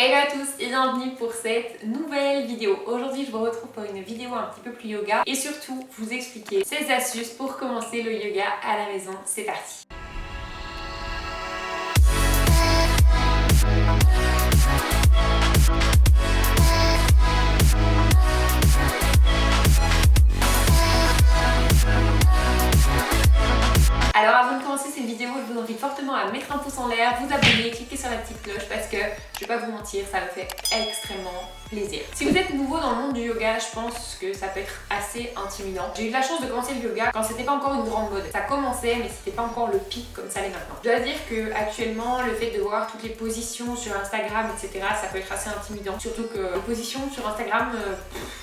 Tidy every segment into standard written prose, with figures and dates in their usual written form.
Hello à tous et bienvenue pour cette nouvelle vidéo. Aujourd'hui je vous retrouve pour une vidéo un petit peu plus yoga et surtout vous expliquer 16 astuces pour commencer le yoga à la maison. C'est parti! Alors avant de commencer cette vidéo, je vous invite fortement à mettre un pouce en l'air, vous abonner, cliquer sur la petite cloche parce que je vais pas vous mentir, ça me fait extrêmement plaisir. Si vous êtes nouveau dans le monde du yoga, je pense que ça peut être assez intimidant. J'ai eu de la chance de commencer le yoga quand c'était pas encore une grande mode. Ça commençait mais c'était pas encore le pic comme ça l'est maintenant. Je dois dire que actuellement le fait de voir toutes les positions sur Instagram etc, ça peut être assez intimidant. Surtout que les positions sur Instagram,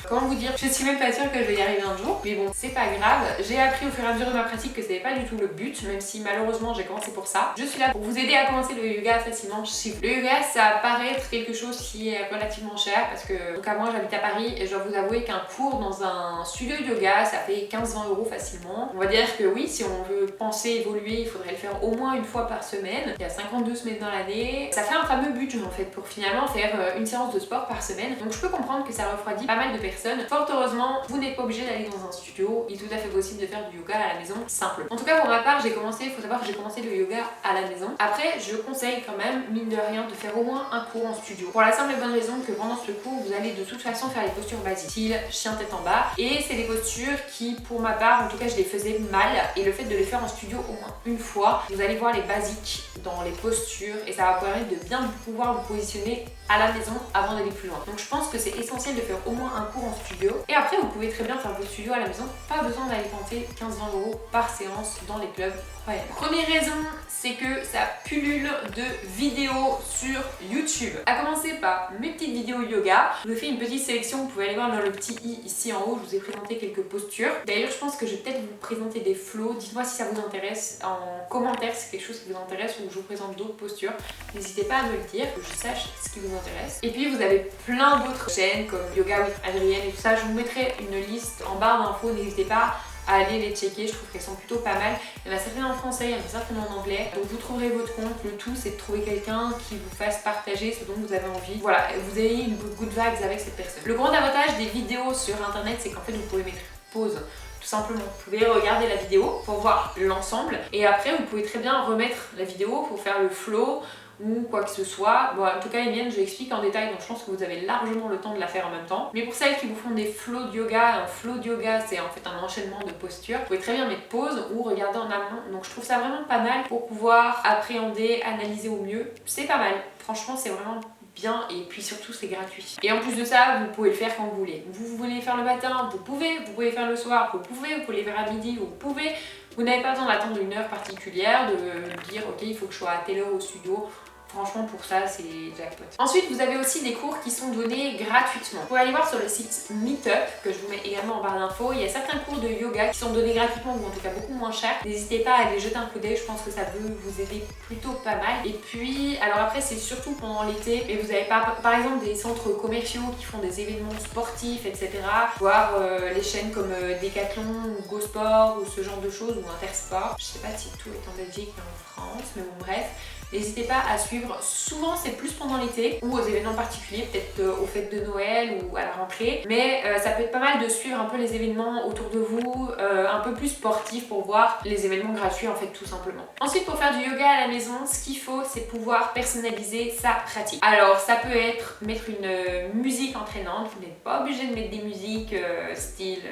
comment vous dire, je suis même pas sûre que je vais y arriver un jour. Mais bon, c'est pas grave. J'ai appris au fur et à mesure de ma pratique que c'était pas du tout le but, même si malheureusement j'ai commencé pour ça. Je suis là pour vous aider à commencer le yoga facilement chez vous. Le yoga, ça paraît être quelque chose qui est relativement cher parce que, donc à moi j'habite à Paris et je dois vous avouer qu'un cours dans un studio de yoga, ça fait 15-20 € facilement. On va dire que oui, si on veut penser évoluer, il faudrait le faire au moins une fois par semaine. Il y a 52 semaines dans l'année. Ça fait un fameux budget en fait pour finalement faire une séance de sport par semaine. Donc je peux comprendre que ça refroidit pas mal de personnes. Fort heureusement, vous n'êtes pas obligé d'aller dans un studio. Il est tout à fait possible de faire du yoga à la maison simplement. En tout cas pour ma part, il faut savoir que j'ai commencé le yoga à la maison. Après, je conseille quand même, mine de rien, de faire au moins un cours en studio. Pour la simple et bonne raison que pendant ce cours, vous allez de toute façon faire les postures basiques, style chien tête en bas. Et c'est des postures qui, pour ma part, en tout cas, je les faisais mal. Et le fait de les faire en studio au moins une fois, vous allez voir les basiques dans les postures et ça va permettre de bien pouvoir vous positionner à la maison avant d'aller plus loin. Donc je pense que c'est essentiel de faire au moins un cours en studio. Et après, vous pouvez très bien faire vos studios à la maison. Pas besoin d'aller tenter 15-20 € par séance dans les clubs. Ouais. Première raison, c'est que ça pullule de vidéos sur YouTube. À commencer par mes petites vidéos yoga. Je vous ai fait une petite sélection, vous pouvez aller voir dans le petit i ici en haut, je vous ai présenté quelques postures. D'ailleurs, je pense que je vais peut-être vous présenter des flows. Dites-moi si ça vous intéresse en commentaire, si c'est quelque chose qui vous intéresse ou que je vous présente d'autres postures. N'hésitez pas à me le dire, que je sache ce qui vous intéresse. Et puis vous avez plein d'autres chaînes comme Yoga with Adrienne et tout ça. Je vous mettrai une liste en barre d'infos, n'hésitez pas à aller les checker, je trouve qu'elles sont plutôt pas mal. Il y en a certaines en français, il y en a certaines en anglais. Donc vous trouverez votre compte. Le tout c'est de trouver quelqu'un qui vous fasse partager ce dont vous avez envie. Voilà, vous ayez une good vibes avec cette personne. Le grand avantage des vidéos sur internet, c'est qu'en fait vous pouvez mettre pause. Tout simplement, vous pouvez regarder la vidéo pour voir l'ensemble et après vous pouvez très bien remettre la vidéo pour faire le flow ou quoi que ce soit. Bon, en tout cas les miennes je l'explique en détail donc je pense que vous avez largement le temps de la faire en même temps. Mais pour celles qui vous font des flows de yoga, un flow de yoga c'est en fait un enchaînement de postures. Vous pouvez très bien mettre pause ou regarder en amont. Donc je trouve ça vraiment pas mal pour pouvoir appréhender, analyser au mieux. C'est pas mal, franchement c'est vraiment bien et puis surtout c'est gratuit. Et en plus de ça, vous pouvez le faire quand vous voulez. Vous voulez faire le matin, vous pouvez faire le soir, vous pouvez le faire à midi, vous pouvez. Vous n'avez pas besoin d'attendre une heure particulière, de dire ok il faut que je sois à telle heure au studio. Franchement pour ça c'est jackpot. Ensuite vous avez aussi des cours qui sont donnés gratuitement. Vous pouvez aller voir sur le site Meetup que je vous mets également en barre d'infos. Il y a certains cours de yoga qui sont donnés gratuitement ou en tout cas beaucoup moins cher. N'hésitez pas à aller jeter un coup d'œil, je pense que ça peut vous aider plutôt pas mal. Et puis alors après c'est surtout pendant l'été et vous avez pas par exemple des centres commerciaux qui font des événements sportifs etc. Voir les chaînes comme Decathlon ou Go Sport ou ce genre de choses ou Intersport. Je sais pas si tout est en Belgique et en France mais bon bref. N'hésitez pas à suivre, souvent c'est plus pendant l'été ou aux événements particuliers, peut-être aux fêtes de Noël ou à la rentrée. Mais ça peut être pas mal de suivre un peu les événements autour de vous, un peu plus sportifs pour voir les événements gratuits en fait tout simplement. Ensuite pour faire du yoga à la maison, ce qu'il faut c'est pouvoir personnaliser sa pratique. Alors ça peut être mettre une musique entraînante, vous n'êtes pas obligé de mettre des musiques style...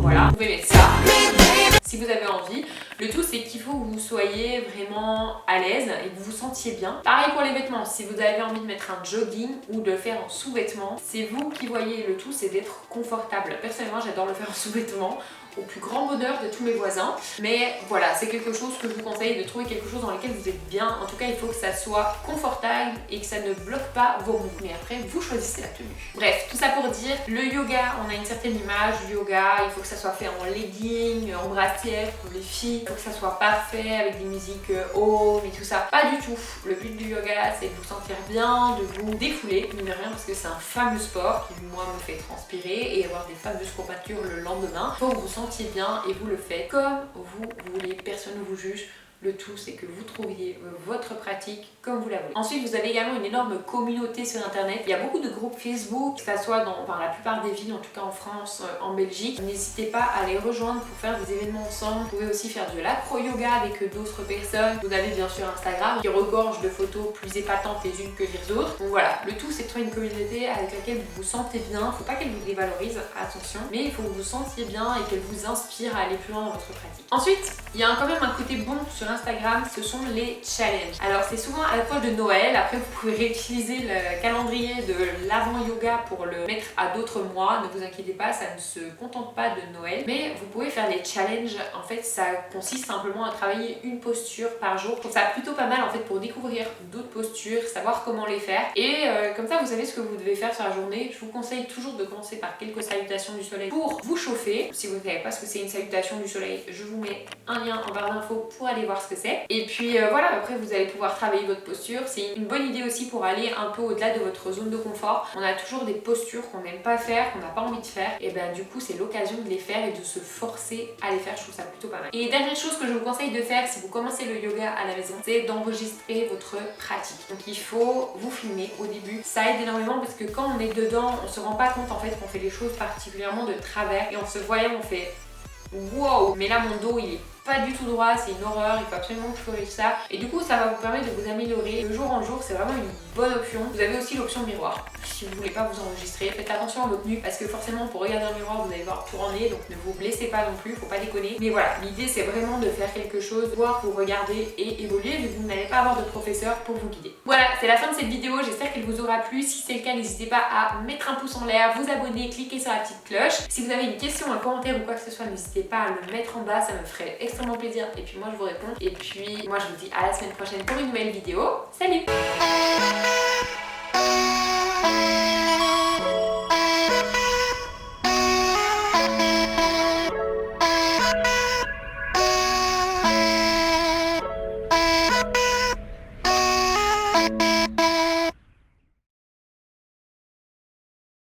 Voilà, vous pouvez mettre ça si vous avez envie. Le tout c'est qu'il faut que vous soyez vraiment à l'aise et que vous vous sentiez bien. Pareil pour les vêtements, si vous avez envie de mettre un jogging ou de le faire en sous-vêtements, c'est vous qui voyez. Le tout c'est d'être confortable. Personnellement j'adore le faire en sous-vêtements au plus grand bonheur de tous mes voisins. Mais voilà, c'est quelque chose que je vous conseille de trouver quelque chose dans lequel vous êtes bien. En tout cas, il faut que ça soit confortable et que ça ne bloque pas vos mouvements. Mais après, vous choisissez la tenue. Bref, tout ça pour dire, le yoga, on a une certaine image du yoga. Il faut que ça soit fait en legging, en brassière pour les filles. Il faut que ça soit parfait avec des musiques home et tout ça. Pas du tout. Le but du yoga, c'est de vous sentir bien, de vous défouler, mine de rien, parce que c'est un fameux sport qui, moi, me fait transpirer et avoir des fameuses courbatures le lendemain. Il faut que vous sentiez bien et vous le faites comme vous voulez, personne ne vous juge. Le tout, c'est que vous trouviez votre pratique comme vous la voulez. Ensuite, vous avez également une énorme communauté sur internet. Il y a beaucoup de groupes Facebook, que ça soit dans la plupart des villes, en tout cas en France, en Belgique. N'hésitez pas à les rejoindre pour faire des événements ensemble. Vous pouvez aussi faire de l'acro-yoga avec d'autres personnes. Vous avez bien sûr Instagram qui regorge de photos plus épatantes les unes que les autres. Donc voilà, le tout c'est de trouver une communauté avec laquelle vous vous sentez bien. Faut pas qu'elle vous dévalorise, attention, mais il faut que vous vous sentiez bien et qu'elle vous inspire à aller plus loin dans votre pratique. Ensuite, il y a quand même un côté bon sur Instagram, ce sont les challenges. Alors c'est souvent à l'approche de Noël, après vous pouvez réutiliser le calendrier de l'avant yoga pour le mettre à d'autres mois, ne vous inquiétez pas, ça ne se contente pas de Noël, mais vous pouvez faire des challenges. En fait ça consiste simplement à travailler une posture par jour. Je trouve ça plutôt pas mal en fait pour découvrir d'autres postures, savoir comment les faire, et comme ça vous savez ce que vous devez faire sur la journée. Je vous conseille toujours de commencer par quelques salutations du soleil pour vous chauffer. Si vous ne savez pas ce que c'est une salutation du soleil, je vous mets un lien en barre d'infos pour aller voir ce que c'est. Et puis voilà, après vous allez pouvoir travailler votre posture. C'est une bonne idée aussi pour aller un peu au-delà de votre zone de confort. On a toujours des postures qu'on n'aime pas faire, qu'on n'a pas envie de faire, et ben du coup c'est l'occasion de les faire et de se forcer à les faire. Je trouve ça plutôt pas mal. Et dernière chose que je vous conseille de faire si vous commencez le yoga à la maison, c'est d'enregistrer votre pratique. Donc il faut vous filmer au début. Ça aide énormément parce que quand on est dedans, on se rend pas compte en fait qu'on fait les choses particulièrement de travers, et en se voyant on fait wow, mais là mon dos il est pas du tout droit, c'est une horreur, il faut absolument que je corrige ça. Et du coup ça va vous permettre de vous améliorer de jour en jour, c'est vraiment une bonne option. Vous avez aussi l'option miroir. Si vous voulez pas vous enregistrer, faites attention à votre tenue parce que forcément pour regarder un miroir vous allez voir tout en nez, donc ne vous blessez pas non plus, faut pas déconner. Mais voilà, l'idée c'est vraiment de faire quelque chose, voir, vous regarder et évoluer, vu que vous n'allez pas avoir de professeur pour vous guider. Voilà, c'est la fin de cette vidéo, j'espère qu'elle vous aura plu. Si c'est le cas, n'hésitez pas à mettre un pouce en l'air, vous abonner, cliquer sur la petite cloche. Si vous avez une question, un commentaire ou quoi que ce soit, n'hésitez pas à le mettre en bas, ça me ferait extrêmement plaisir. Et puis moi je vous réponds. Et puis moi je vous dis à la semaine prochaine pour une nouvelle vidéo. Salut!